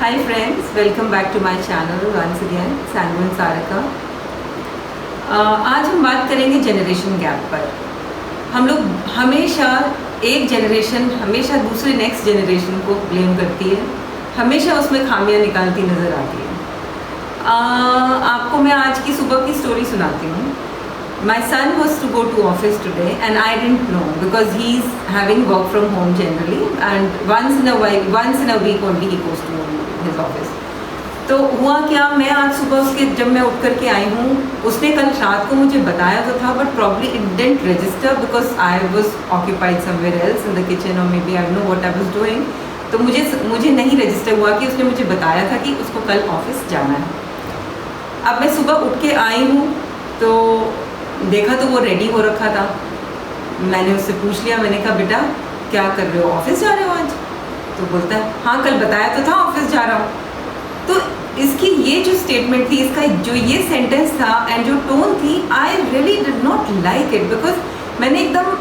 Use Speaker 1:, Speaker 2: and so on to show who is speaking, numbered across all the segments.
Speaker 1: Hi friends, welcome back to my channel once again, Sangu and Sarika. आज हम बात करेंगे जनरेशन गैप पर। हम लोग हमेशा एक जनरेशन हमेशा दूसरे नेक्स्ट जनरेशन को ब्लेम करती है, हमेशा उसमें खामियां निकालती नज़र आती है। आपको मैं आज की सुबह की स्टोरी सुनाती हूँ। My son was to go to office today and I didn't know because he's having work from home generally and once in a week only he goes to his office. तो हुआ क्या, मैं आज सुबह उसके जब मैं उठ करके आई हूँ, उसने कल रात को मुझे बताया तो था but probably it didn't register because I was occupied somewhere else in the kitchen और may be I know what I was doing. तो मुझे नहीं रजिस्टर हुआ कि उसने मुझे बताया था कि उसको कल ऑफिस जाना है। अब मैं सुबह उठ के आई हूँ तो देखा तो वो रेडी हो रखा था। मैंने उससे पूछ लिया, मैंने कहा बेटा क्या कर रहे हो, ऑफिस जा रहे हो आज? तो बोलता है हाँ कल बताया तो था ऑफिस जा रहा हूँ। तो इसकी ये जो स्टेटमेंट थी, इसका जो ये सेंटेंस था एंड जो टोन थी, I really did not like it because मैंने एकदम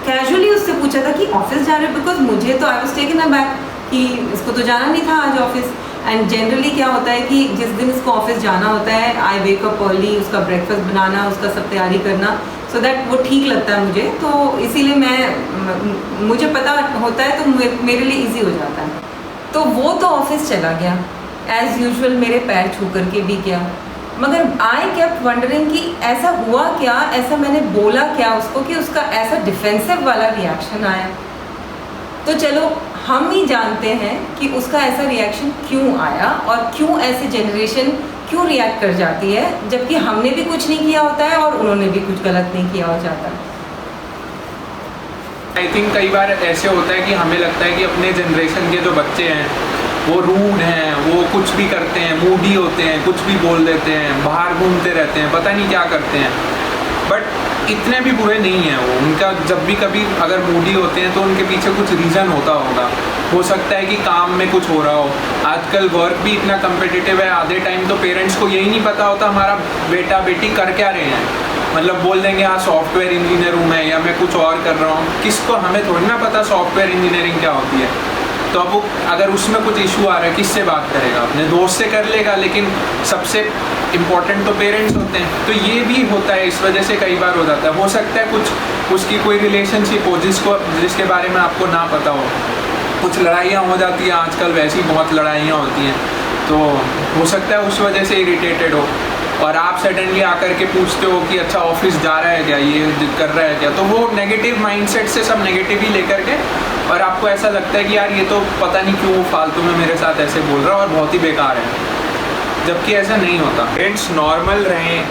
Speaker 1: कैजुअली उससे पूछा था कि ऑफिस जा रहे हो, बिकॉज मुझे तो आई वाज टेकन अबैक कि इसको तो जाना नहीं था आज ऑफिस। एंड जनरली क्या होता है कि जिस दिन इसको ऑफिस जाना होता है आई वेक अप अर्ली, उसका ब्रेकफास्ट बनाना, उसका सब तैयारी करना, सो दैट वो ठीक लगता है मुझे। तो इसीलिए मुझे पता होता है तो मेरे लिए इजी हो जाता है। तो वो तो ऑफिस चला गया एज़ यूजुअल, मेरे पैर छू करके भी गया, मगर आई केप्ट वंडरिंग कि ऐसा हुआ क्या, ऐसा मैंने बोला क्या उसको कि उसका ऐसा डिफेंसिव वाला रिएक्शन आया। तो चलो हम ही जानते हैं कि उसका ऐसा रिएक्शन क्यों आया और क्यों ऐसे जनरेशन क्यों रिएक्ट कर जाती है, जबकि हमने भी कुछ नहीं किया होता है और उन्होंने भी कुछ गलत नहीं किया हो जाता।
Speaker 2: आई थिंक कई बार ऐसे होता है कि हमें लगता है कि अपने जनरेशन के जो बच्चे हैं वो रूड हैं, वो कुछ भी करते हैं, मूडी होते हैं, कुछ भी बोल देते हैं, बाहर घूमते रहते हैं, पता नहीं क्या करते हैं, बट इतने भी बुरे नहीं हैं वो। उनका जब भी कभी अगर मूडी होते हैं तो उनके पीछे कुछ रीज़न होता होगा। हो सकता है कि काम में कुछ हो रहा हो। आजकल वर्क भी इतना कम्पिटिटिव है, आधे टाइम तो पेरेंट्स को यही नहीं पता होता हमारा बेटा बेटी कर क्या रहे हैं। मतलब बोल देंगे हाँ सॉफ्टवेयर इंजीनियर हूँ मैं, या मैं कुछ और कर रहा हूँ। किसको, हमें थोड़ी ना पता सॉफ्टवेयर इंजीनियरिंग क्या होती है। तो अब वो अगर उसमें कुछ इशू आ रहा है किससे बात करेगा, अपने दोस्त से कर लेगा, लेकिन सबसे इम्पॉर्टेंट तो पेरेंट्स होते हैं। तो ये भी होता है, इस वजह से कई बार हो जाता है। हो सकता है कुछ उसकी कोई रिलेशनशिप हो जिसके बारे में आपको ना पता हो, कुछ लड़ाइयाँ हो जाती हैं, आजकल वैसी बहुत लड़ाइयाँ होती हैं, तो हो सकता है उस वजह से इरिटेटेड हो और आप सडनली आकर के पूछते हो कि अच्छा ऑफिस जा रहा है क्या, ये कर रहा है क्या, तो वो नेगेटिव माइंडसेट से सब नेगेटिव ही लेकर के, और आपको ऐसा लगता है कि यार ये तो पता नहीं क्यों फालतू में मेरे साथ ऐसे बोल रहा है और बहुत ही बेकार है, जबकि ऐसा नहीं होता। पेरेंट्स नॉर्मल रहें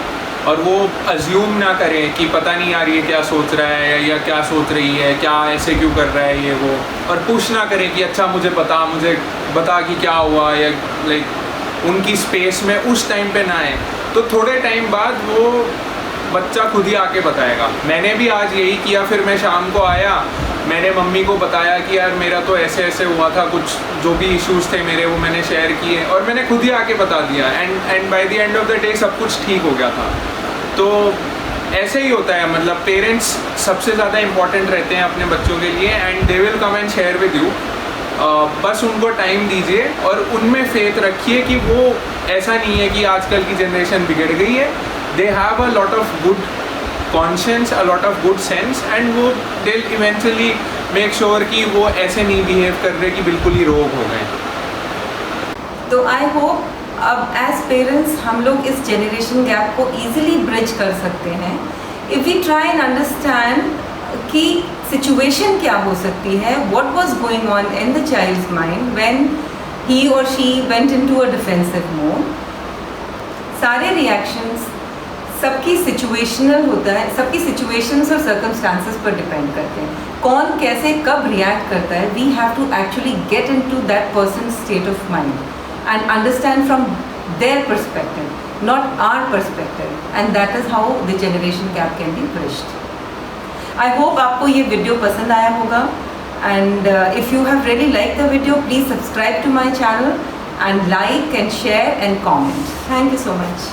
Speaker 2: और वो अज्यूम ना करें कि पता नहीं यार ये क्या सोच रहा है या क्या सोच रही है, क्या ऐसे क्यों कर रहा है ये वो, और पुश ना करें कि अच्छा मुझे बता कि क्या हुआ, या लाइक उनकी स्पेस में उस टाइम पे ना आए। तो थोड़े टाइम बाद वो बच्चा खुद ही आके बताएगा। मैंने भी आज यही किया, फिर मैं शाम को आया, मैंने मम्मी को बताया कि यार मेरा तो ऐसे ऐसे हुआ था, कुछ जो भी इश्यूज़ थे मेरे वो मैंने शेयर किए और मैंने खुद ही आके बता दिया, and by the end of the day सब कुछ ठीक हो गया था। तो ऐसे ही होता है, मतलब पेरेंट्स सबसे ज़्यादा इम्पॉर्टेंट रहते हैं अपने बच्चों के लिए, and they will come and share with you. बस उनको टाइम दीजिए और उनमें फेथ रखिए कि वो ऐसा नहीं है कि आजकल की जनरेशन बिगड़ गई है। They have a lot of good conscience, a lot of good sense, and वो दे इवेंचुअली मेक श्योर कि वो ऐसे नहीं बिहेव कर रहे कि बिल्कुल ही रोग हो गए।
Speaker 1: तो आई होप अब एज पेरेंट्स हम लोग इस जनरेशन गैप को ईजिली ब्रिज कर सकते हैं if we try and understand कि सिचुएशन क्या हो सकती है, what was going on in the child's mind when he और she went into a defensive mode. सारे रिएक्शंस सबकी सिचुएशनल होता है, सबकी सिचुएशंस और सर्कमस्टांसेस पर डिपेंड करते हैं। कौन कैसे कब रिएक्ट करता है, we have to actually get into that person state of mind and understand from their perspective, not our perspective, and that is how the generation gap can be bridged. I hope आपको ये video पसंद आया होगा, and if you have really liked the video, please subscribe to my channel and like and share and comment. Thank you so much.